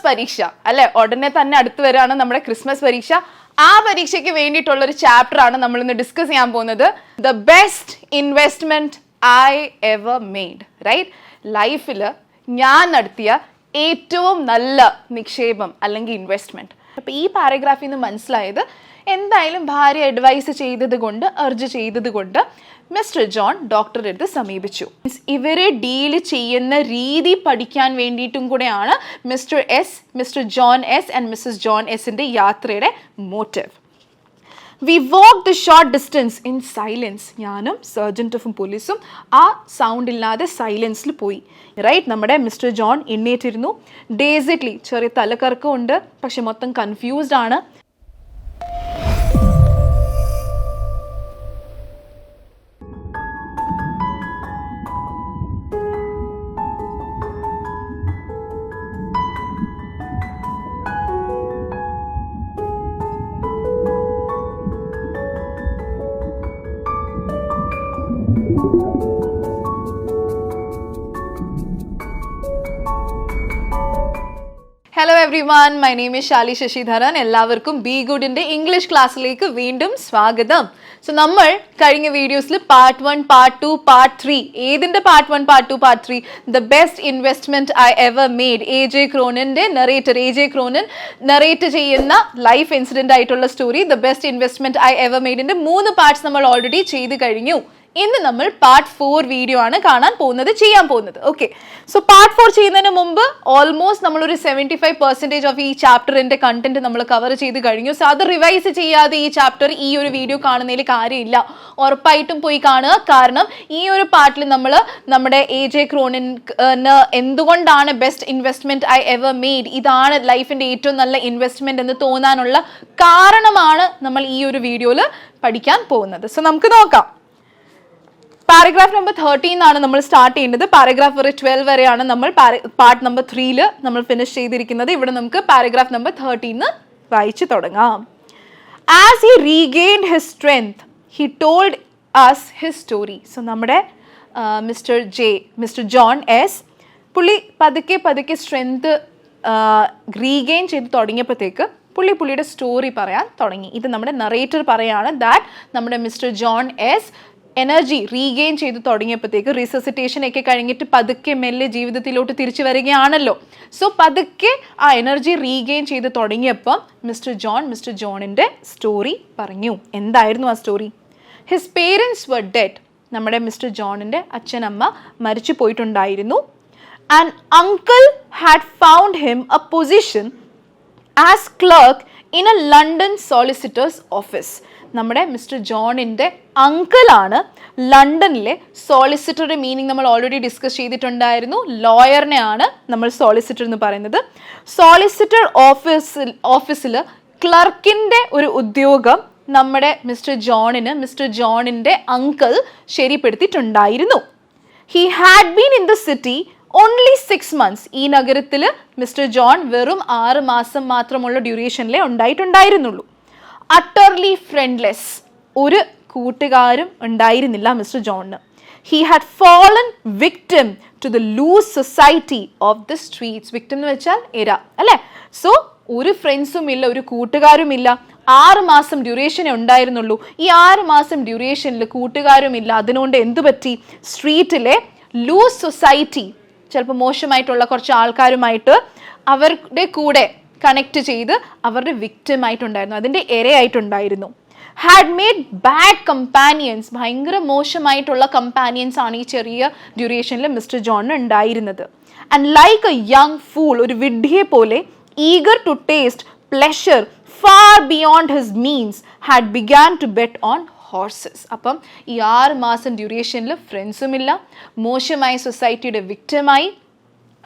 Christmas പരീക്ഷ അല്ലെ, ഉടനെ തന്നെ അടുത്ത് വരാണ് നമ്മുടെ ക്രിസ്മസ് പരീക്ഷ. ആ പരീക്ഷയ്ക്ക് വേണ്ടിയിട്ടുള്ള ഒരു ചാപ്റ്റർ ആണ് നമ്മൾ ഇന്ന് ഡിസ്കസ് ചെയ്യാൻ പോകുന്നത്. The best investment I ever made. Right, ലൈഫിൽ ഞാൻ നടത്തിയ ഏറ്റവും നല്ല നിക്ഷേപം അല്ലെങ്കിൽ ഇൻവെസ്റ്റ്മെന്റ്. അപ്പോൾ ഈ പാരഗ്രാഫിൽ നിന്ന് മനസ്സിലായത് എന്തായാലും ഭാര്യ അഡ്വൈസ് ചെയ്തത് കൊണ്ട്, അർജ് ചെയ്തത് കൊണ്ട് മിസ്റ്റർ ജോൺ ഡോക്ടറെ അടുത്ത് സമീപിച്ചു. ഇവരെ ഡീൽ ചെയ്യുന്ന രീതി പഠിക്കാൻ വേണ്ടിയിട്ടും കൂടെയാണ് mister John S and missus John എസിൻ്റെ യാത്രയുടെ motive. We walk the short distance in silence. ഞാനും സർജൻറ്റും പോലീസും ആ സൗണ്ട് ഇല്ലാതെ സൈലൻസിൽ പോയി. റൈറ്റ്, നമ്മുടെ മിസ്റ്റർ ജോൺ എണ്ണീറ്റിരുന്നു. ഡേസിഡ്ലി, ചെറിയ തലക്കറക്കമുണ്ട്, പക്ഷെ മൊത്തം കൺഫ്യൂസ്ഡ് ആണ്. Hello every one, my name is Shali Sasidharan. എല്ലാവർക്കും B-GHUDിൻ്റെ ഇംഗ്ലീഷ് ക്ലാസ്സിലേക്ക് വീണ്ടും സ്വാഗതം. സോ നമ്മൾ കഴിഞ്ഞ വീഡിയോസിൽ പാർട്ട് 1, പാർട്ട് 2, പാർട്ട് 3, ഏതിൻ്റെ part 1, part 2, part 3, the best investment I ever made, AJ ക്രോണിൻ്റെ നറേറ്റർ, AJ ക്രോണിൻ നറേറ്റ് ചെയ്യുന്ന ലൈഫ് ഇൻസിഡന്റ് ആയിട്ടുള്ള story the best investment I ever മെയ്ഡിൻ്റെ 3 പാർട്സ് നമ്മൾ ഓൾറെഡി ചെയ്ത് കഴിഞ്ഞു. ഇന്ന് നമ്മൾ പാർട്ട് 4 വീഡിയോ ആണ് ചെയ്യാൻ പോകുന്നത്. ഓക്കെ, സോ പാർട്ട് 4 ചെയ്യുന്നതിന് മുമ്പ് ഓൾമോസ്റ്റ് നമ്മളൊരു 75% ഓഫ് ഈ ചാപ്റ്ററിന്റെ കണ്ടന്റ് നമ്മൾ കവർ ചെയ്ത് കഴിഞ്ഞു. സോ അത് റിവൈസ് ചെയ്യാതെ ഈ ചാപ്റ്റർ ഈ ഒരു വീഡിയോ കാണുന്നതിൽ കാര്യമില്ല, ഉറപ്പായിട്ടും പോയി കാണുക. കാരണം ഈ ഒരു പാർട്ടിൽ നമ്മൾ നമ്മുടെ AJ ക്രോണിന് എന്തുകൊണ്ടാണ് best investment I ever made, ഇതാണ് ലൈഫിന്റെ ഏറ്റവും നല്ല ഇൻവെസ്റ്റ്മെന്റ് എന്ന് തോന്നാനുള്ള കാരണമാണ് നമ്മൾ ഈ ഒരു വീഡിയോയിൽ പഠിക്കാൻ പോകുന്നത്. സോ നമുക്ക് നോക്കാം. പാരഗ്രാഫ് നമ്പർ 13 ആണ് നമ്മൾ സ്റ്റാർട്ട് ചെയ്യുന്നത്. പാരഗ്രാഫ് 12 വരെയാണ് നമ്മൾ പാർട്ട് നമ്പർ 3 നമ്മൾ ഫിനിഷ് ചെയ്തിരിക്കുന്നത്. ഇവിടെ നമുക്ക് പാരഗ്രാഫ് നമ്പർ 13 വായിച്ചു തുടങ്ങാം. As he regained his strength he told us his story. So നമ്മുടെ മിസ്റ്റർ ജോൺ എസ് പുള്ളി പതുക്കെ സ്ട്രെങ്ത് റീഗെയിൻ ചെയ്ത് തുടങ്ങിയപ്പോഴത്തേക്ക് പുള്ളിയുടെ സ്റ്റോറി പറയാൻ തുടങ്ങി. ഇത് നമ്മുടെ നറേറ്റർ പറയാണ് ദാറ്റ് നമ്മുടെ mister John S energy regain ചെയ്ത് തുടങ്ങിയപ്പോഴത്തേക്ക് റിസസിറ്റേഷൻ ഒക്കെ കഴിഞ്ഞിട്ട് പതുക്കെ മെല്ലെ ജീവിതത്തിലോട്ട് തിരിച്ചു വരികയാണല്ലോ. സോ പതുക്കെ ആ എനർജി റീഗെയിൻ ചെയ്ത് തുടങ്ങിയപ്പം മിസ്റ്റർ ജോണിൻ്റെ സ്റ്റോറി പറഞ്ഞു. എന്തായിരുന്നു ആ സ്റ്റോറി? ഹിസ് പേരൻസ് വർ ഡെഡ്. നമ്മുടെ മിസ്റ്റർ ജോണിൻ്റെ അച്ഛനമ്മ മരിച്ചു പോയിട്ടുണ്ടായിരുന്നു. And uncle had found him A position as clerk in A London solicitor's office. നമ്മുടെ മിസ്റ്റർ ജോണിൻ്റെ അങ്കിളാണ് ലണ്ടനിലെ സോളിസിറ്ററുടെ മീനിങ് നമ്മൾ ഓൾറെഡി ഡിസ്കസ് ചെയ്തിട്ടുണ്ടായിരുന്നു. ലോയറിനെയാണ് നമ്മൾ സോളിസിറ്റർ എന്ന് പറയുന്നത്. സോളിസിറ്റർ ഓഫീസിൽ ക്ലർക്കിൻ്റെ ഒരു ഉദ്യോഗം നമ്മുടെ മിസ്റ്റർ ജോണിൻ്റെ അങ്കിൾ ശരിപ്പെടുത്തിയിട്ടുണ്ടായിരുന്നു. He had been in the city only 6 months. ഈ നഗരത്തിൽ മിസ്റ്റർ ജോൺ വെറും 6 മാസം മാത്രമുള്ള ഡ്യൂറേഷനിലേ ഉണ്ടായിട്ടുണ്ടായിരുന്നുള്ളൂ. അട്ടർലി ഫ്രണ്ട്ലെസ്, ഒരു കൂട്ടുകാരും ഉണ്ടായിരുന്നില്ല മിസ്റ്റർ ജോണിന്. He had fallen victim to the loose society of the streets. Victim എന്ന് വെച്ചാൽ ഇര അല്ലേ. സോ ഒരു ഫ്രണ്ട്സും ഇല്ല, ഒരു കൂട്ടുകാരും ഇല്ല. 6 മാസം ഡ്യൂറേഷനേ ഉണ്ടായിരുന്നുള്ളൂ. ഈ 6 മാസം ഡ്യൂറേഷനിൽ കൂട്ടുകാരും ഇല്ല. അതിനുകൊണ്ട് എന്തു പറ്റി? സ്ട്രീറ്റിലെ ലൂസ് സൊസൈറ്റി, ചിലപ്പോൾ മോശമായിട്ടുള്ള കുറച്ച് ആൾക്കാരുമായിട്ട് അവരുടെ കൂടെ കണക്ട് ചെയ്ത് അവരുടെ വിക്ടിം ആയിട്ടുണ്ടായിരുന്നു, അതിൻ്റെ ഇരയായിട്ടുണ്ടായിരുന്നു. ഹാഡ് മെയ്ഡ് ബാഡ് കമ്പാനിയൻസ്, ഭയങ്കര മോശമായിട്ടുള്ള കമ്പാനിയൻസ് ആണ് ഈ ചെറിയ ഡ്യൂറേഷനിൽ മിസ്റ്റർ ജോണിന് ഉണ്ടായിരുന്നത്. And like a young fool, ഒരു വിഡ്ഢിയെ പോലെ, eager to taste pleasure far beyond his means, had begun to bet on horses. അപ്പം ഈ 6 മാസം ഡ്യൂറേഷനിൽ ഫ്രണ്ട്സുമില്ല, മോശമായ സൊസൈറ്റിയുടെ വിക്ടിമായി,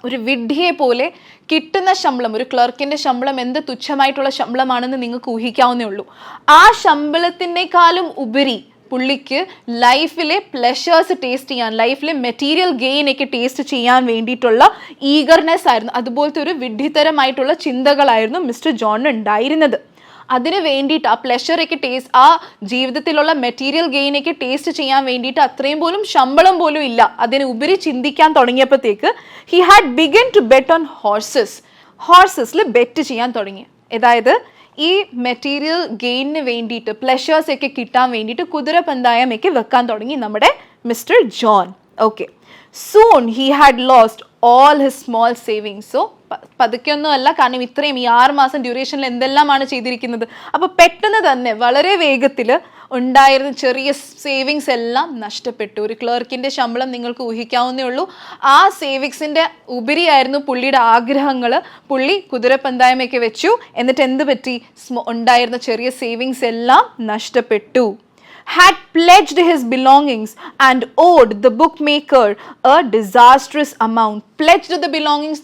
ഒരു വിഡ്ഢിയെ പോലെ കിട്ടുന്ന ശമ്പളം, ഒരു ക്ലർക്കിൻ്റെ ശമ്പളം എന്ത് തുച്ഛമായിട്ടുള്ള ശമ്പളമാണെന്ന് നിങ്ങൾക്ക് ഊഹിക്കാവുന്നേ ഉള്ളൂ. ആ ശമ്പളത്തിനേക്കാളും ഉപരി പുള്ളിക്ക് ലൈഫിലെ പ്ലഷേഴ്സ് ടേസ്റ്റ് ചെയ്യാൻ, ലൈഫിലെ മെറ്റീരിയൽ ഗെയിൻ ഒക്കെ ടേസ്റ്റ് ചെയ്യാൻ വേണ്ടിയിട്ടുള്ള ഈഗർനെസ് ആയിരുന്നു. അതുപോലത്തെ ഒരു വിഡ്ഢിത്തരമായിട്ടുള്ള ചിന്തകളായിരുന്നു മിസ്റ്റർ ജോണിന് ഉണ്ടായിരുന്നത്. അതിന് വേണ്ടിയിട്ട് ആ പ്ലഷറൊക്കെ ടേസ്റ്റ്, ആ ജീവിതത്തിലുള്ള മെറ്റീരിയൽ ഗെയിനൊക്കെ ടേസ്റ്റ് ചെയ്യാൻ വേണ്ടിയിട്ട് അത്രയും പോലും ശമ്പളം പോലും ഇല്ല. അതിന് ഉപരി ചിന്തിക്കാൻ തുടങ്ങിയപ്പോഴത്തേക്ക് he had begun to bet on horses. ഹോർസസിൽ ബെറ്റ് ചെയ്യാൻ തുടങ്ങി. അതായത് ഈ മെറ്റീരിയൽ ഗെയിനിന് വേണ്ടിയിട്ട് പ്ലഷേഴ്സ് ഒക്കെ കിട്ടാൻ വേണ്ടിയിട്ട് കുതിരപ്പന്തായമൊക്കെ വെക്കാൻ തുടങ്ങി നമ്മുടെ mister John. Okay, soon he had lost all his small savings. So പതുക്കെയൊന്നുമല്ല, കാരണം ഇത്രയും ഈ 6 മാസം ഡ്യൂറേഷനിൽ എന്തെല്ലാമാണ് ചെയ്തിരിക്കുന്നത്. അപ്പോൾ പെട്ടെന്ന് തന്നെ വളരെ വേഗത്തിൽ ഉണ്ടായിരുന്ന ചെറിയ സേവിങ്സ് എല്ലാം നഷ്ടപ്പെട്ടു. ഒരു ക്ലർക്കിൻ്റെ ശമ്പളം നിങ്ങൾക്ക് ഊഹിക്കാവുന്നേ ഉള്ളൂ. ആ സേവിങ്സിൻ്റെ ഉപരിയായിരുന്നു പുള്ളിയുടെ ആഗ്രഹങ്ങൾ. പുള്ളി കുതിരപ്പന്തായമൊക്കെ വെച്ചു. എന്നിട്ട് എന്ത് പറ്റി? ഉണ്ടായിരുന്ന ചെറിയ സേവിങ്സ് എല്ലാം നഷ്ടപ്പെട്ടു. Had pledged his belongings and owed the bookmaker a disastrous amount. Pledged the belongings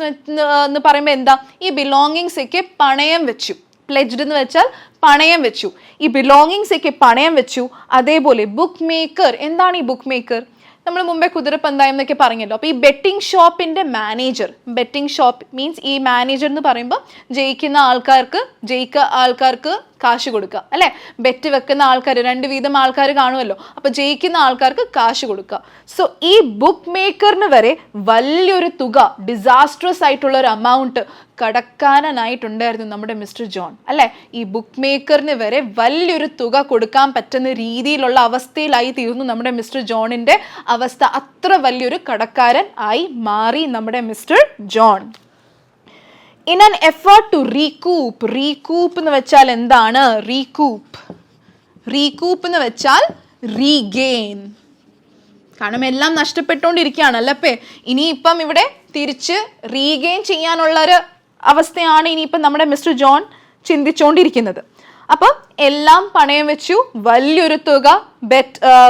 എന്ന് പറയുമ്പോൾ എന്താ? ഈ ബിലോങ്ങിങ്സ് ഒക്കെ പണയം വെച്ചു. പ്ലെജ്ഡ് എന്ന് വെച്ചാൽ പണയം വെച്ചു. ഈ ബിലോങ്ങിങ്സ് ഒക്കെ പണയം വെച്ചു. അതേപോലെ ബുക്ക് മേക്കർ, എന്താണ് ഈ ബുക്ക് മേക്കർ? നമ്മൾ മുമ്പേ കുതിരപ്പന്തായം എന്നൊക്കെ പറഞ്ഞല്ലോ. അപ്പോൾ ഈ ബെറ്റിംഗ് ഷോപ്പിൻ്റെ മാനേജർ, ബെറ്റിംഗ് ഷോപ്പ് മീൻസ് ഈ മാനേജർ എന്ന് പറയുമ്പോൾ ജയിക്കുന്ന ആൾക്കാർക്ക് കാശ് കൊടുക്കുക അല്ലേ? ബെറ്റ് വെക്കുന്ന ആൾക്കാർ 2 വീതം ആൾക്കാർ കാണുമല്ലോ. അപ്പോൾ ജയിക്കുന്ന ആൾക്കാർക്ക് കാശ് കൊടുക്കുക. സോ ഈ ബുക്ക് മേക്കറിന് വരെ വലിയൊരു തുക, ഡിസാസ്ട്രസ് ആയിട്ടുള്ള ഒരു അമൗണ്ട് കടക്കാനായിട്ടുണ്ടായിരുന്നു നമ്മുടെ മിസ്റ്റർ ജോൺ അല്ലേ? ഈ ബുക്ക് മേക്കറിന് വരെ വലിയൊരു തുക കൊടുക്കാൻ പറ്റുന്ന രീതിയിലുള്ള അവസ്ഥയിലായി തീർന്നു നമ്മുടെ മിസ്റ്റർ ജോണിൻ്റെ അവസ്ഥ. അത്ര വലിയൊരു കടക്കാരൻ ആയി മാറി നമ്മുടെ mister John. In an effort to recoup എന്ന് വെച്ചാൽ എന്താണ്? recoup എന്ന് വെച്ചാൽ റീഗെയിൻ. കാരണം എല്ലാം നഷ്ടപ്പെട്ടുകൊണ്ടിരിക്കുകയാണ് അല്ലപ്പേ. ഇനിയിപ്പം ഇവിടെ തിരിച്ച് റീഗെയിൻ ചെയ്യാനുള്ളൊരു അവസ്ഥയാണ് ഇനിയിപ്പം നമ്മുടെ മിസ്റ്റർ ജോൺ ചിന്തിച്ചുകൊണ്ടിരിക്കുന്നത്. അപ്പം എല്ലാം പണയം വെച്ചു. വലിയൊരു തുക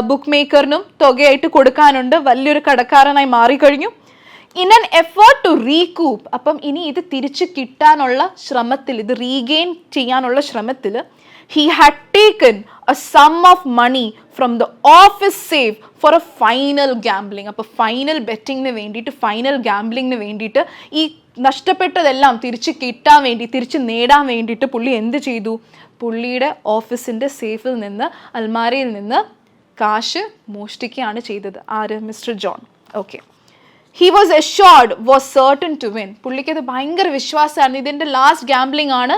ബുക്ക് മേക്കറിനും തുകയായിട്ട് കൊടുക്കാനുണ്ട്. വലിയൊരു കടക്കാരനായി മാറിക്കഴിഞ്ഞു. In an effort to recoup, അപ്പം ഇനി ഇത് തിരിച്ച് കിട്ടാനുള്ള ശ്രമത്തിൽ, ഇത് റീഗെയിൻ ചെയ്യാനുള്ള ശ്രമത്തിൽ he had taken a sum of money from the office safe for a final gambling. അപ്പോൾ ഫൈനൽ ബെറ്റിങ്ങിന് വേണ്ടിയിട്ട്, ഫൈനൽ ഗാംബ്ലിങ്ങിന് വേണ്ടിയിട്ട്, ഈ നഷ്ടപ്പെട്ടതെല്ലാം തിരിച്ച് കിട്ടാൻ വേണ്ടി, തിരിച്ച് നേടാൻ വേണ്ടിയിട്ട് പുള്ളി എന്ത് ചെയ്തു? പുള്ളിയുടെ ഓഫീസിൻ്റെ സേഫിൽ നിന്ന്, അൽമാരയിൽ നിന്ന് കാശ് മോഷ്ടിക്കുകയാണ് ചെയ്തത്. ആര്? Mister John. Okay, he was assured, was certain to win. പുള്ളിക്ക് അത് ഭയങ്കര വിശ്വാസമായിരുന്നു. ഇതിൻ്റെ ലാസ്റ്റ് ഗാംബ്ലിംഗ് ആണ്,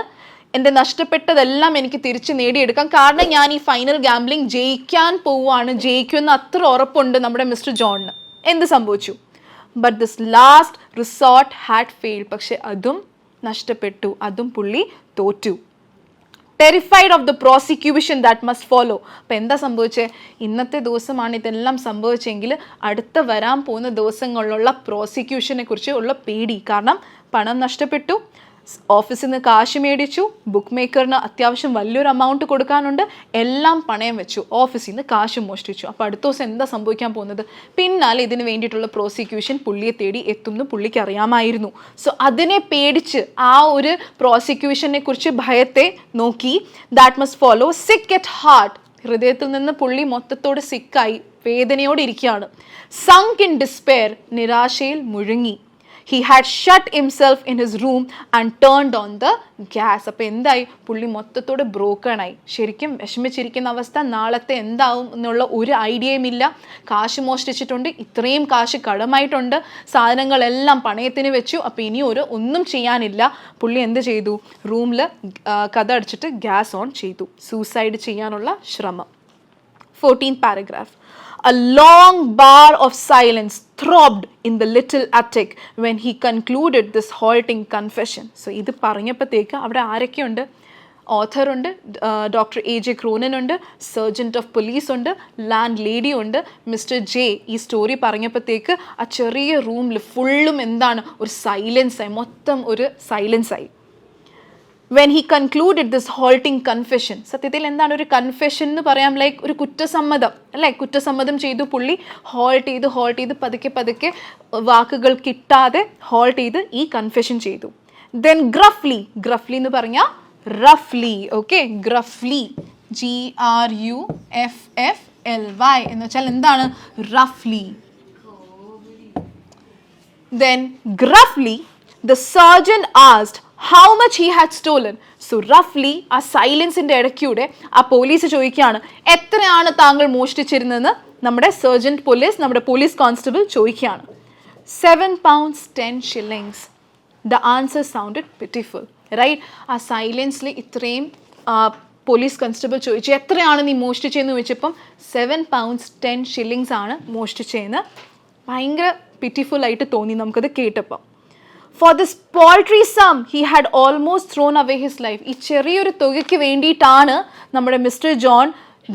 എൻ്റെ നഷ്ടപ്പെട്ടതെല്ലാം എനിക്ക് തിരിച്ച് നേടിയെടുക്കാം. കാരണം ഞാൻ ഈ ഫൈനൽ ഗാംബ്ലിംഗ് ജയിക്കാൻ പോവുകയാണ്, ജയിക്കുമെന്ന് അത്ര ഉറപ്പുണ്ട് നമ്മുടെ മിസ്റ്റർ ജോണിന്. എന്ത് സംഭവിച്ചു? But this last resort had failed. പക്ഷെ അതും നഷ്ടപ്പെട്ടു, അതും പുള്ളി തോറ്റു. Terrified of the prosecution that must follow. അപ്പം എന്താ സംഭവിച്ചത്? ഇന്നത്തെ ദിവസമാണ് ഇതെല്ലാം സംഭവിച്ചെങ്കിൽ അടുത്ത വരാൻ പോകുന്ന ദിവസങ്ങളിലുള്ള പ്രോസിക്യൂഷനെ കുറിച്ച് ഉള്ള പേടി. കാരണം പണം നഷ്ടപ്പെട്ടു, ഓഫീസിൽ നിന്ന് കാശ് മേടിച്ചു, ബുക്ക് മേക്കറിന് അത്യാവശ്യം വലിയൊരു എമൗണ്ട് കൊടുക്കാനുണ്ട്, എല്ലാം പണയം വെച്ചു, ഓഫീസിൽ നിന്ന് കാശ് മോഷ്ടിച്ചു. അപ്പോൾ അടുത്ത ദിവസം എന്താ സംഭവിക്കാൻ പോകുന്നത്? പിന്നാലെ ഇതിന് വേണ്ടിയിട്ടുള്ള പ്രോസിക്യൂഷൻ പുള്ളിയെ തേടി എത്തുമെന്ന് പുള്ളിക്ക് അറിയാമായിരുന്നു. സോ അതിനെ പേടിച്ച്, ആ ഒരു പ്രോസിക്യൂഷനെ കുറിച്ച് ഭയത്തെ നോക്കി, ദാറ്റ് മസ്റ്റ് ഫോളോ, സിക്ക് അറ്റ് ഹാർട്ട്, ഹൃദയത്തിൽ നിന്ന് പുള്ളി മൊത്തത്തോട് സിക്കായി, വേദനയോടെ ഇരിക്കുകയാണ്. സങ്ക് ഇൻ ഡിസ്പെയർ, നിരാശയിൽ മുഴുങ്ങി. He had shut himself in his room and turned on the gas. അപ്പോൾ എന്തായി? പുള്ളി മൊത്തത്തോടെ ബ്രോക്കണായി, ശരിക്കും വിഷമിച്ചിരിക്കുന്ന അവസ്ഥ. നാളത്തെ എന്താവും എന്നുള്ള ഒരു ഐഡിയയും ഇല്ല. കാശ് മോഷ്ടിച്ചിട്ടുണ്ട്, ഇത്രയും കാശ് കടമായിട്ടുണ്ട്, സാധനങ്ങളെല്ലാം പണയത്തിന് വെച്ചു. അപ്പോൾ ഇനി ഒന്നും ചെയ്യാനില്ല. പുള്ളി എന്ത് ചെയ്തു? റൂമിൽ കഥ അടച്ചിട്ട് ഗ്യാസ് ഓൺ ചെയ്തു. സൂസൈഡ് ചെയ്യാനുള്ള ശ്രമം. 14th paragraph. A long bar of silence throbbed in the little attic when he concluded this halting confession. So ഇത് പറഞ്ഞപ്പോഴത്തേക്ക് അവിടെ ആരൊക്കെയുണ്ട്? ഓഥർ ഉണ്ട്, ഡോക്ടർ A.J. ക്രോനൻ ഉണ്ട്, സർജൻറ്റ് ഓഫ് പോലീസ് ഉണ്ട്, ലാൻഡ് ലേഡി ഉണ്ട്, മിസ്റ്റർ ജെ. ഈ സ്റ്റോറി പറഞ്ഞപ്പോഴത്തേക്ക് ആ ചെറിയ റൂമിൽ ഫുള്ളും എന്താണ്? ഒരു സൈലൻസായി, മൊത്തം ഒരു സൈലൻസായി. When he concluded this halting confession, സത്യത്തിൽ എന്താണ് ഒരു കൺഫെഷൻ എന്ന് പറയാം? ലൈക്ക് ഒരു കുറ്റസമ്മതം അല്ലേ? കുറ്റസമ്മതം ചെയ്തു പുള്ളി. ഹോൾട്ട് ചെയ്ത് പതുക്കെ വാക്കുകൾ കിട്ടാതെ ഹോൾട്ട് ചെയ്ത് ഈ കൺഫെഷൻ ചെയ്തു. Then gruffly എന്ന് പറഞ്ഞാൽ റഫ്ലി. ഓക്കെ, gruffly, GRUFFLY എന്ന് വെച്ചാൽ എന്താണ്? റഫ്ലി. Then gruffly the sergeant asked how much he had stolen. So roughly ആ സൈലൻസിൻ്റെ ഇടയ്ക്കൂടെ ആ പോലീസ് ചോദിക്കുകയാണ്, എത്രയാണ് താങ്കൾ മോഷ്ടിച്ചിരുന്നതെന്ന് നമ്മുടെ സർജൻറ്റ് പോലീസ്, നമ്മുടെ പോലീസ് കോൺസ്റ്റബിൾ ചോദിക്കുകയാണ്. 7 pounds 10 shillings. The answer sounded pitiful, right? ആ സൈലൻസിൽ ഇത്രയും പോലീസ് കോൺസ്റ്റബിൾ ചോദിച്ചു എത്രയാണ് നീ മോഷ്ടിച്ചതെന്ന് ചോദിച്ചപ്പം 7 pounds 10 shillings ആണ് മോഷ്ടിച്ചതെന്ന്. ഭയങ്കര പിറ്റിഫുൾ ആയിട്ട് തോന്നി നമുക്കത് കേട്ടപ്പം. For this paltry sum he had almost thrown away his life. ഈ ചെറിയൊരു തുകയ്ക്ക് വേണ്ടിയിട്ടാണ് നമ്മുടെ മിസ്റ്റർ ജോൺ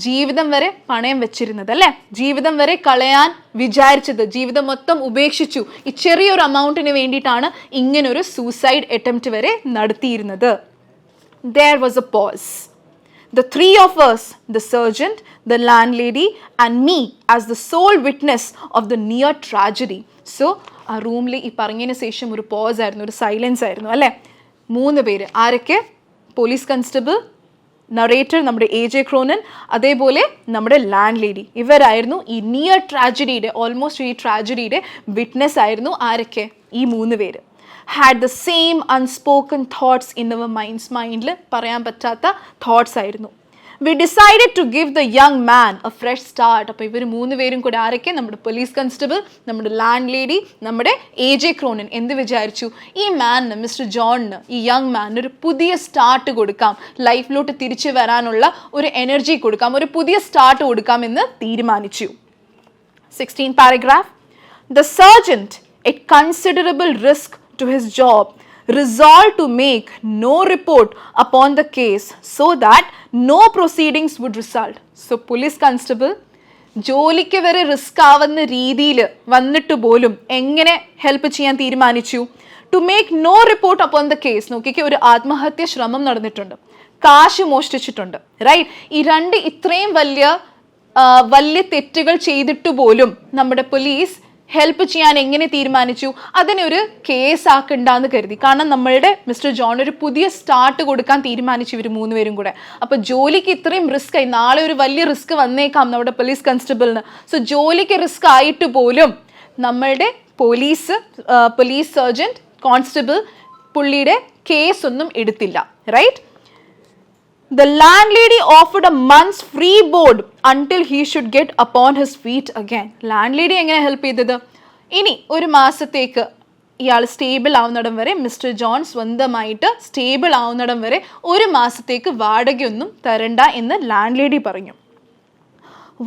ജീവിതം വരെ പണയം വെച്ചിരുന്നത് അല്ലേ, ജീവിതം വരെ കളയാൻ വിചാരിച്ചത്, ജീവിതം മൊത്തം ഉപേക്ഷിച്ചു. ഈ ചെറിയൊരു അമൗണ്ടിന് വേണ്ടിയിട്ടാണ് ഇങ്ങനൊരു സൂസൈഡ് അറ്റംപ്റ്റ് വരെ നടത്തിയിരുന്നത്. There was a pause. The three of us, the sergeant, the landlady and me as the sole witness of the near tragedy. So ആ റൂമിൽ ഈ പറഞ്ഞതിന് ശേഷം ഒരു പോസ് ആയിരുന്നു, ഒരു സൈലൻസ് ആയിരുന്നു അല്ലേ. 3 പേര് ആരൊക്കെ? പോലീസ് കോൺസ്റ്റബിൾ, നറേറ്റർ നമ്മുടെ AJ ക്രോനൻ, അതേപോലെ നമ്മുടെ ലാൻഡ് ലേഡി. ഇവരായിരുന്നു ഈ നിയർ ട്രാജഡിയുടെ, ഓൾമോസ്റ്റ് ഈ ട്രാജഡിയുടെ വിറ്റ്നസ് ആയിരുന്നു. ആരൊക്കെ? ഈ 3 പേര്. had the same unspoken thoughts in our minds. മൈൻഡിൽ പറയാൻ പറ്റാത്ത തോട്ട്സ് ആയിരുന്നു. We decided to give the young man a fresh start. അപ്പോൾ ഇവർ 3 പേരും കൂടെ ആരൊക്കെ? നമ്മുടെ പോലീസ് കോൺസ്റ്റബിൾ, നമ്മുടെ ലാൻഡ് ലേഡി, നമ്മുടെ AJ ക്രോനൻ എന്ത് വിചാരിച്ചു? ഈ മാനിന്, മിസ്റ്റർ ജോണിന്, ഈ യങ് മാനിന് ഒരു പുതിയ സ്റ്റാർട്ട് കൊടുക്കാം, ലൈഫിലോട്ട് തിരിച്ചു വരാനുള്ള ഒരു എനർജി കൊടുക്കാം, ഒരു പുതിയ സ്റ്റാർട്ട് കൊടുക്കാം എന്ന് തീരുമാനിച്ചു. 16th paragraph. The sergeant, at considerable risk to his job, resolved to make no report upon the case so that no proceedings would result. So police constable ജോലിക്ക് വരെ റിസ്ക് ആവുന്ന രീതിയിൽ വന്നിട്ട് പോലും എങ്ങനെ ഹെൽപ്പ് ചെയ്യാൻ തീരുമാനിച്ചു? To make no report upon the case. നോക്കിക്ക്, ഒരു ആത്മഹത്യ ശ്രമം നടന്നിട്ടുണ്ട്, കാശ് മോഷ്ടിച്ചിട്ടുണ്ട്, റൈറ്റ്? ഈ രണ്ട് ഇത്രയും വലിയ തെറ്റുകൾ ചെയ്തിട്ട് പോലും നമ്മുടെ പോലീസ് ഹെൽപ്പ് ചെയ്യാൻ എങ്ങനെ തീരുമാനിച്ചു? അതിനൊരു കേസ് ആക്കണ്ടെന്ന് കരുതി. കാരണം നമ്മളുടെ മിസ്റ്റർ ജോൺ ഒരു പുതിയ സ്റ്റാർട്ട് കൊടുക്കാൻ തീരുമാനിച്ചു ഇവർ 3 പേരും കൂടെ. അപ്പോൾ ജോലിക്ക് ഇത്രയും റിസ്ക് ആയി, നാളെ ഒരു വലിയ റിസ്ക് വന്നേക്കാം നമ്മുടെ പോലീസ് കോൺസ്റ്റബിളിന്. സോ ജോലിക്ക് റിസ്ക് ആയിട്ട് പോലും നമ്മളുടെ പോലീസ് സർജൻറ്റ് കോൺസ്റ്റബിൾ പുള്ളിയുടെ കേസ് ഒന്നും എടുത്തില്ല, right? The landlady offered a month's free board until he should get upon his feet again. Landlady എങ്ങനെ ഹെൽപ്പ് ചെയ്തത്? ഇനി ഒരു മാസത്തേക്ക് ഇയാൾ സ്റ്റേബിൾ ആവുന്നിടം വരെ, മിസ്റ്റർ ജോൺ സ്വന്തമായിട്ട് സ്റ്റേബിൾ ആവുന്നിടം വരെ ഒരു മാസത്തേക്ക് വാടകയൊന്നും തരണ്ട എന്ന് ലാൻഡ് ലേഡി പറഞ്ഞു.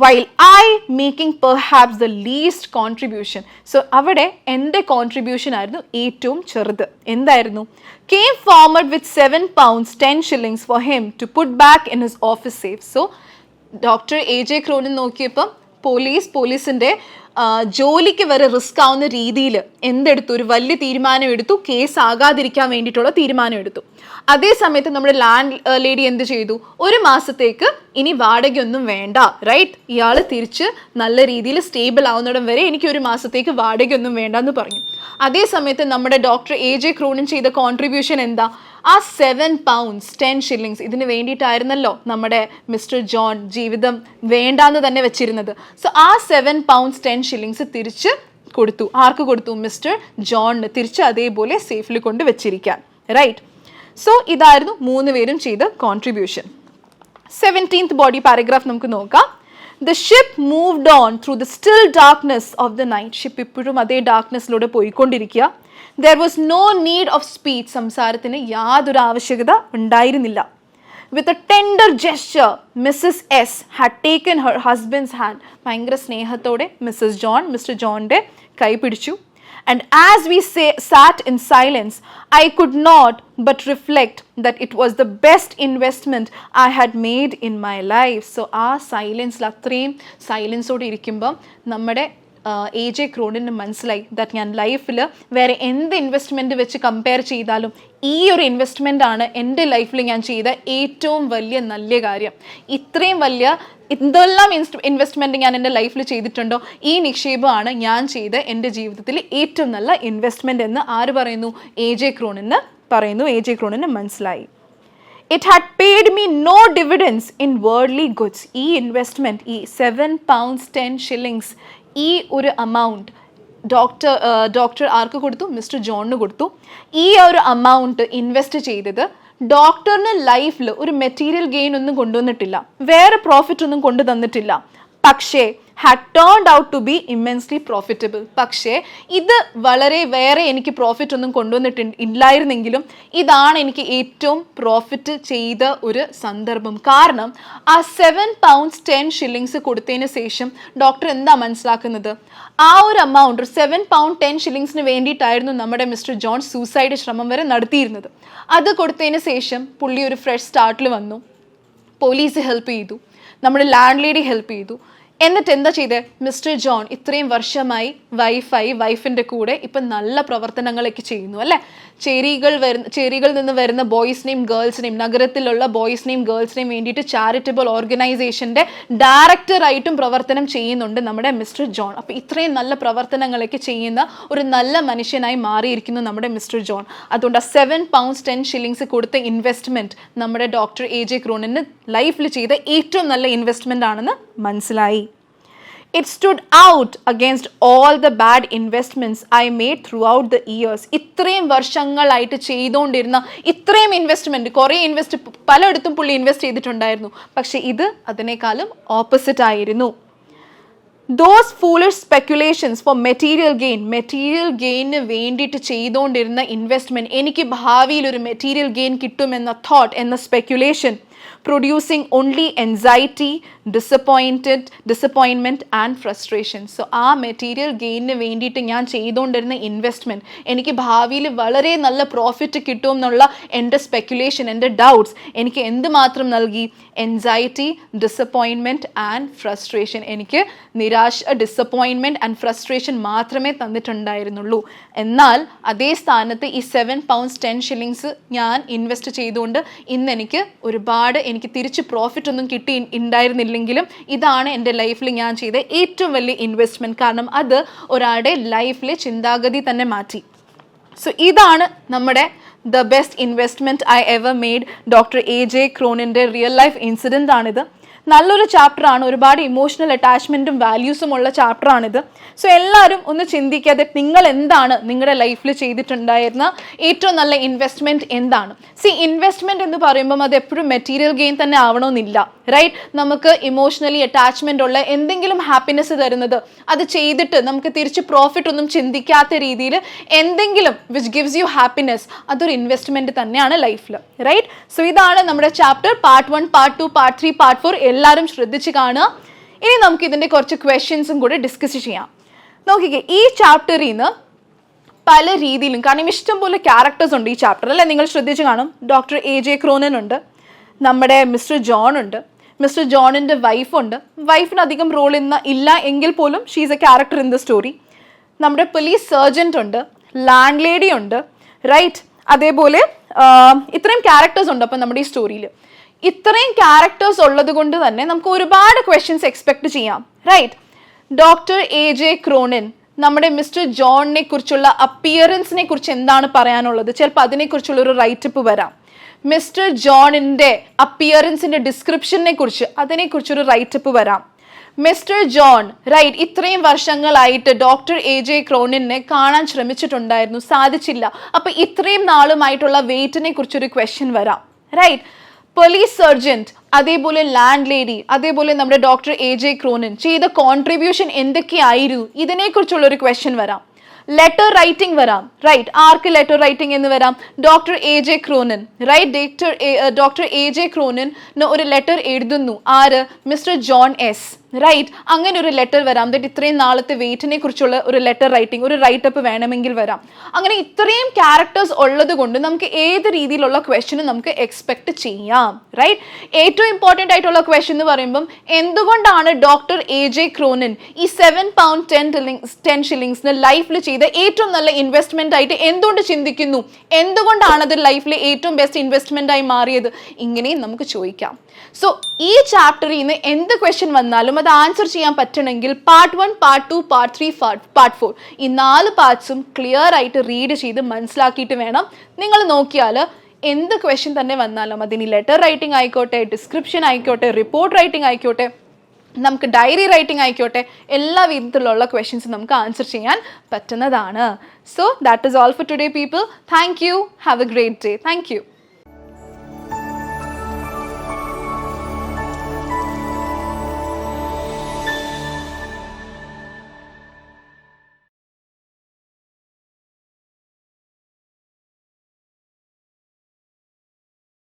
While I making perhaps the least contribution. So അവിടെ എൻ്റെ കോൺട്രിബ്യൂഷൻ ആയിരുന്നു ഏറ്റവും ചെറുത്. എന്തായിരുന്നു? Came forward with 7 pounds 10 shillings for him to put back in his office safe. So doctor AJ ക്രോനൻ നോക്കിയപ്പം പോലീസിൻ്റെ ജോലിക്ക് വരെ റിസ്ക് ആവുന്ന രീതിയിൽ എന്തെടുത്തു? ഒരു വലിയ തീരുമാനം എടുത്തു, കേസ് ആകാതിരിക്കാൻ വേണ്ടിയിട്ടുള്ള തീരുമാനം എടുത്തു. അതേ സമയത്ത് നമ്മുടെ ലാൻഡ് ലേഡി എന്ത് ചെയ്തു? ഒരു മാസത്തേക്ക് ഇനി വാടകയൊന്നും വേണ്ട, റൈറ്റ്? ഇയാൾ തിരിച്ച് നല്ല രീതിയിൽ സ്റ്റേബിൾ ആവുന്നിടം വരെ എനിക്ക് ഒരു മാസത്തേക്ക് വാടകയൊന്നും വേണ്ട എന്ന് പറഞ്ഞു. അതേ സമയത്ത് നമ്മുടെ ഡോക്ടർ AJ ക്രോനൻ ചെയ്ത കോൺട്രിബ്യൂഷൻ എന്താ? ആ 7 pounds 10 shillings ഇതിന് വേണ്ടിയിട്ടായിരുന്നല്ലോ നമ്മുടെ മിസ്റ്റർ ജോൺ ജീവിതം വേണ്ടാന്ന് തന്നെ വെച്ചിരുന്നത്. സോ ആ 7 pounds 10 shillings തിരിച്ച് കൊടുത്തു. ആർക്ക് കൊടുത്തു? മിസ്റ്റർ ജോണിന്. തിരിച്ച് അതേപോലെ സേഫിൽ കൊണ്ട് വെച്ചിരിക്കാൻ, റൈറ്റ്? സോ ഇതായിരുന്നു 3 പേരും ചെയ്ത കോൺട്രിബ്യൂഷൻ. 17th ബോഡി പാരഗ്രാഫ് നമുക്ക് നോക്കാം. The ship moved on through the still darkness of the night. Ship ഇപ്പോഴും അതേ ഡാർക്ക്നെസ്സിലൂടെ പോയിക്കൊണ്ടിരിക്കുക. There was no need of speech. സംസാരത്തിന് യാതൊരു ആവശ്യകത ഉണ്ടായിരുന്നില്ല. With a tender gesture, Mrs. S had taken her husband's hand. ഭയങ്കര സ്നേഹത്തോടെ മിസ്റ്റർ ജോണിൻ്റെ കൈ പിടിച്ചു. And as we sat in silence, I could not but reflect that it was the best investment I had made in my life. So ആ സൈലൻസിൽ, അത്രയും സൈലൻസോടെ ഇരിക്കുമ്പം നമ്മുടെ AJ ക്രോണിന് മനസ്സിലായി that ഞാൻ ലൈഫിൽ വേറെ എന്ത് ഇൻവെസ്റ്റ്മെൻറ്റ് വെച്ച് കമ്പയർ ചെയ്താലും ഈ ഒരു ഇൻവെസ്റ്റ്മെൻ്റ് ആണ് എൻ്റെ ലൈഫിൽ ഞാൻ ചെയ്ത ഏറ്റവും വലിയ നല്ല കാര്യം. ഇത്രയും വലിയ എന്തെല്ലാം ഇൻവെസ്റ്റ്മെൻറ്റ് ഞാൻ എൻ്റെ ലൈഫിൽ ചെയ്തിട്ടുണ്ടോ, ഈ നിക്ഷേപമാണ് ഞാൻ ചെയ്ത എൻ്റെ ജീവിതത്തിൽ ഏറ്റവും നല്ല ഇൻവെസ്റ്റ്മെൻറ്റ് എന്ന് ആര് പറയുന്നു? AJ ക്രോണിന് പറയുന്നു. AJ ക്രോണിന് മനസ്സിലായി. It had paid me no dividends in worldly goods. ഈ ഇൻവെസ്റ്റ്മെൻറ്റ്, ഈ 7 pounds 10 shillings, ഈ ഒരു amount ഡോക്ടർ ആർക്ക് കൊടുത്തു? മിസ്റ്റർ ജോണിന് കൊടുത്തു. ഈ ഒരു amount ഇൻവെസ്റ്റ് ചെയ്തത് ഡോക്ടറിന് ലൈഫിൽ ഒരു മെറ്റീരിയൽ ഗെയിൻ ഒന്നും കൊണ്ടുവന്നിട്ടില്ല, വേറെ പ്രോഫിറ്റ് ഒന്നും കൊണ്ടു തന്നിട്ടില്ല. പക്ഷേ had turned out to be immensely profitable. പക്ഷേ ഇത് വളരെ വേറെ എനിക്ക് പ്രോഫിറ്റ് ഒന്നും കൊണ്ടുവന്നിട്ടില്ലായിരുന്നെങ്കിലും ഇതാണ് എനിക്ക് ഏറ്റവും പ്രോഫിറ്റ് ചെയ്ത ഒരു സന്ദർഭം. കാരണം ആ 7 pounds 10 shillings കൊടുത്തതിന് ശേഷം ഡോക്ടർ എന്താ മനസ്സിലാക്കുന്നത്, ആ ഒരു എമൗണ്ട് 7 pound 10 shillings വേണ്ടിയിട്ടായിരുന്നു നമ്മുടെ മിസ്റ്റർ ജോൺ സൂസൈഡ് ശ്രമം വരെ നടത്തിയിരുന്നത്. അത് കൊടുത്തതിന് ശേഷം പുള്ളി ഒരു ഫ്രഷ് സ്റ്റാർട്ടിൽ വന്നു, പോലീസ് ഹെൽപ്പ് ചെയ്തു, നമ്മുടെ ലാൻഡ് ലേഡി ഹെൽപ്പ് ചെയ്തു. എന്നിട്ട് എന്താ ചെയ്തേ, മിസ്റ്റർ ജോൺ ഇത്രയും വർഷമായി വൈഫിൻ്റെ കൂടെ ഇപ്പം നല്ല പ്രവർത്തനങ്ങളൊക്കെ ചെയ്യുന്നു അല്ലേ. ചേരികളിൽ നിന്ന് വരുന്ന ബോയ്സിനെയും ഗേൾസിനെയും, നഗരത്തിലുള്ള ബോയ്സിനെയും ഗേൾസിനെയും വേണ്ടിയിട്ട് ചാരിറ്റബിൾ ഓർഗനൈസേഷൻ്റെ ഡയറക്ടറായിട്ടും പ്രവർത്തനം ചെയ്യുന്നുണ്ട് നമ്മുടെ മിസ്റ്റർ ജോൺ. അപ്പോൾ ഇത്രയും നല്ല പ്രവർത്തനങ്ങളൊക്കെ ചെയ്യുന്ന ഒരു നല്ല മനുഷ്യനായി മാറിയിരിക്കുന്നു നമ്മുടെ മിസ്റ്റർ ജോൺ. അതുകൊണ്ട് ആ 7 pounds 10 shillings കൊടുത്ത ഇൻവെസ്റ്റ്മെൻറ്റ് നമ്മുടെ ഡോക്ടർ AJ ക്രോണിന് ലൈഫിൽ ചെയ്ത ഏറ്റവും നല്ല ഇൻവെസ്റ്റ്മെൻ്റ് ആണെന്ന് മനസ്സിലായി. It stood out against all the bad investments I made throughout the years. ഇത്രയും വർഷങ്ങളായിട്ട് ചെയ്തുകൊണ്ടിരുന്ന ഇത്രയും ഇൻവെസ്റ്റ്മെൻറ്റ്, കുറേ പലയിടത്തും പുള്ളി ഇൻവെസ്റ്റ് ചെയ്തിട്ടുണ്ടായിരുന്നു, പക്ഷേ ഇത് അതിനേക്കാളും ഓപ്പോസിറ്റ് ആയിരുന്നു. Those foolish speculations for material gain വേണ്ടിയിട്ട് ചെയ്തുകൊണ്ടിരുന്ന ഇൻവെസ്റ്റ്മെൻറ്റ്, എനിക്ക് ഭാവിയിൽ ഒരു മെറ്റീരിയൽ ഗെയിൻ കിട്ടുമെന്ന തോട്ട് എന്ന speculation producing only anxiety, disappointment and frustration. So ആ മെറ്റീരിയൽ ഗെയിനിന് വേണ്ടിയിട്ട് ഞാൻ ചെയ്തുകൊണ്ടിരുന്ന ഇൻവെസ്റ്റ്മെൻറ്റ് എനിക്ക് ഭാവിയിൽ വളരെ നല്ല പ്രോഫിറ്റ് കിട്ടും എന്നുള്ള എൻ്റെ സ്പെക്യുലേഷൻ, എൻ്റെ ഡൗട്ട്സ് എനിക്ക് എന്തുമാത്രം നൽകി, എൻസൈറ്റി, ഡിസപ്പോയിൻമെൻറ്റ് ആൻഡ് ഫ്രസ്ട്രേഷൻ. എനിക്ക് നിരാശ, ഡിസപ്പോയിൻമെൻറ്റ് ആൻഡ് ഫ്രസ്ട്രേഷൻ മാത്രമേ തന്നിട്ടുണ്ടായിരുന്നുള്ളൂ. എന്നാൽ അതേ സ്ഥാനത്ത് ഈ 7 pounds 10 shillings ഞാൻ ഇൻവെസ്റ്റ് ചെയ്തുകൊണ്ട് ഇന്ന് എനിക്ക് തിരിച്ച് പ്രോഫിറ്റ് ഒന്നും ഉണ്ടായിരുന്നില്ലെങ്കിലും ഇതാണ് എൻ്റെ ലൈഫിൽ ഞാൻ ചെയ്ത ഏറ്റവും വലിയ ഇൻവെസ്റ്റ്മെൻറ്റ്. കാരണം അത് ഒരാളുടെ ലൈഫിലെ ചിന്താഗതി തന്നെ മാറ്റി. സോ ഇതാണ് നമ്മുടെ the best investment I ever made. Doctor AJ ക്രോണിൻ്റെ റിയൽ ലൈഫ് ഇൻസിഡൻ്റ് ആണിത്. നല്ലൊരു ചാപ്റ്ററാണ്, ഒരുപാട് ഇമോഷണൽ അറ്റാച്ച്മെൻറ്റും വാല്യൂസും ഉള്ള ചാപ്റ്ററാണിത്. സോ എല്ലാവരും ഒന്ന് ചിന്തിക്കാതെ നിങ്ങൾ എന്താണ് നിങ്ങളുടെ ലൈഫിൽ ചെയ്തിട്ടുണ്ടായിരുന്ന ഏറ്റവും നല്ല ഇൻവെസ്റ്റ്മെൻറ്റ് എന്താണ്. ഇൻവെസ്റ്റ്മെൻറ്റ് എന്ന് പറയുമ്പം അത് എപ്പോഴും മെറ്റീരിയൽ ഗെയിൻ തന്നെ ആവണമെന്നില്ല, റൈറ്റ്. നമുക്ക് ഇമോഷണലി അറ്റാച്ച്മെൻ്റ് ഉള്ള എന്തെങ്കിലും ഹാപ്പിനെസ് തരുന്നത്, അത് ചെയ്തിട്ട് നമുക്ക് തിരിച്ച് പ്രോഫിറ്റ് ഒന്നും ചിന്തിക്കാത്ത രീതിയിൽ എന്തെങ്കിലും വിച്ച് ഗിവ്സ് യു ഹാപ്പിനെസ്, അതൊരു ഇൻവെസ്റ്റ്മെൻറ്റ് തന്നെയാണ് ലൈഫിൽ, റൈറ്റ്. സോ ഇതാണ് നമ്മുടെ chapter. Part 1, part 2, part 3, part 4 എല്ലാവരും ശ്രദ്ധിച്ച് കാണുക. ഇനി നമുക്ക് ഇതിൻ്റെ കുറച്ച് ക്വസ്റ്റ്യൻസും കൂടി ഡിസ്കസ് ചെയ്യാം. നോക്കിക്കേ, ഈ ചാപ്റ്ററിൽ നിന്ന് പല രീതിയിലും, കാരണം ഇഷ്ടംപോലെ ക്യാരക്ടേഴ്സ് ഉണ്ട് ഈ ചാപ്റ്റർ അല്ലേ, നിങ്ങൾ ശ്രദ്ധിച്ച് കാണും. ഡോക്ടർ AJ ക്രോനൻ ഉണ്ട്, നമ്മുടെ മിസ്റ്റർ ജോൺ ഉണ്ട്, മിസ്റ്റർ ജോണിൻ്റെ വൈഫുണ്ട്. വൈഫിന് അധികം റോൾ ഇല്ല എങ്കിൽ പോലും she's A character in the story. നമ്മുടെ പോലീസ് സർജൻറ്റ് ഉണ്ട്, ലാൻഡ് ലേഡി ഉണ്ട്, റൈറ്റ്. അതേപോലെ ഇത്രയും ക്യാരക്ടേഴ്സ് ഉണ്ട്. അപ്പം നമ്മുടെ ഈ സ്റ്റോറിയിൽ ഇത്രയും ക്യാരക്ടേഴ്സ് ഉള്ളത് കൊണ്ട് തന്നെ നമുക്ക് ഒരുപാട് ക്വസ്റ്റ്യൻസ് എക്സ്പെക്ട് ചെയ്യാം, റൈറ്റ്. ഡോക്ടർ AJ ക്രോണിൻ നമ്മുടെ മിസ്റ്റർ ജോണിനെ കുറിച്ചുള്ള അപ്പിയറൻസിനെ കുറിച്ച് എന്താണ് പറയാനുള്ളത്, ചിലപ്പോൾ അതിനെക്കുറിച്ചുള്ള ഒരു റൈറ്റപ്പ് വരാം. മിസ്റ്റർ ജോണിൻ്റെ അപ്പിയറൻസിൻ്റെ ഡിസ്ക്രിപ്ഷനെ കുറിച്ച് അതിനെക്കുറിച്ചൊരു റൈറ്റപ്പ് വരാം. മിസ്റ്റർ ജോൺ, റൈറ്റ്, ഇത്രയും വർഷങ്ങളായിട്ട് ഡോക്ടർ AJ ക്രോണിനെ കാണാൻ ശ്രമിച്ചിട്ടുണ്ടായിരുന്നു, സാധിച്ചില്ല. അപ്പോൾ ഇത്രയും നാളുമായിട്ടുള്ള വെയിറ്റിനെ കുറിച്ചൊരു ക്വസ്റ്റ്യൻ വരാം, റൈറ്റ്. പോലീസ് സർജൻറ്റ്, അതേപോലെ ലാൻഡ് ലേഡി, അതേപോലെ നമ്മുടെ ഡോക്ടർ AJ ക്രോണിൻ ചെയ്ത കോൺട്രിബ്യൂഷൻ എന്തൊക്കെയായിരുന്നു, ഇതിനെക്കുറിച്ചുള്ളൊരു ക്വസ്റ്റ്യൻ വരാം. ലെറ്റർ റൈറ്റിംഗ് വരാം, റൈറ്റ്. ആർക്ക് ലെറ്റർ റൈറ്റിംഗ് എന്ന് വരാം? Doctor AJ Cronin, right. Doctor AJ ക്രോണിന് ഒരു ലെറ്റർ എഴുതുന്നു, ആര്? Mister John S, right. അങ്ങനെ ഒരു ലെറ്റർ വരാം. ദറ്റ് ഇത്രയും നാളത്തെ വെയിറ്റിനെ കുറിച്ചുള്ള ഒരു ലെറ്റർ റൈറ്റിംഗ്, ഒരു റൈറ്റപ്പ് വേണമെങ്കിൽ വരാം. അങ്ങനെ ഇത്രയും ക്യാരക്ടേഴ്സ് ഉള്ളത് കൊണ്ട് നമുക്ക് ഏത് രീതിയിലുള്ള ക്വസ്റ്റ്യനും നമുക്ക് എക്സ്പെക്ട് ചെയ്യാം, റൈറ്റ്. ഏറ്റവും ഇമ്പോർട്ടൻ്റ് ആയിട്ടുള്ള ക്വസ്റ്റ്യൻ എന്ന് പറയുമ്പം എന്തുകൊണ്ടാണ് ഡോക്ടർ AJ ക്രോണിൻ ഈ 7 pounds 10 shillings ലൈഫിൽ ചെയ്ത ഏറ്റവും നല്ല ഇൻവെസ്റ്റ്മെൻ്റ് ആയിട്ട് എന്തുകൊണ്ട് ചിന്തിക്കുന്നു, എന്തുകൊണ്ടാണ് അത് ലൈഫിലെ ഏറ്റവും ബെസ്റ്റ് ഇൻവെസ്റ്റ്മെൻ്റ് ആയി മാറിയത്, ഇങ്ങനെയും നമുക്ക് ചോദിക്കാം. സോ ഈ ചാപ്റ്ററിൽ നിന്ന് എന്ത് ക്വസ്റ്റ്യൻ വന്നാലും അത് ആൻസർ ചെയ്യാൻ പറ്റണമെങ്കിൽ പാർട്ട് 1, പാർട്ട് 2, പാർട്ട് 3, പാർട്ട് 4 ഈ 4 പാർട്സും ക്ലിയർ ആയിട്ട് റീഡ് ചെയ്ത് മനസ്സിലാക്കിയിട്ട് വേണം നിങ്ങൾ നോക്കിയാൽ എന്ത് ക്വസ്റ്റ്യൻ തന്നെ വന്നാലും, അതിന് ലെറ്റർ റൈറ്റിംഗ് ആയിക്കോട്ടെ, ഡിസ്ക്രിപ്ഷൻ ആയിക്കോട്ടെ, റിപ്പോർട്ട് റൈറ്റിംഗ് ആയിക്കോട്ടെ, നമുക്ക് ഡയറി റൈറ്റിംഗ് ആയിക്കോട്ടെ, എല്ലാ വിധത്തിലുള്ള ക്വസ്റ്റ്യൻസ് നമുക്ക് ആൻസർ ചെയ്യാൻ പറ്റുന്നതാണ്. So that is all for today people. Thank you. Have A great day. Thank you.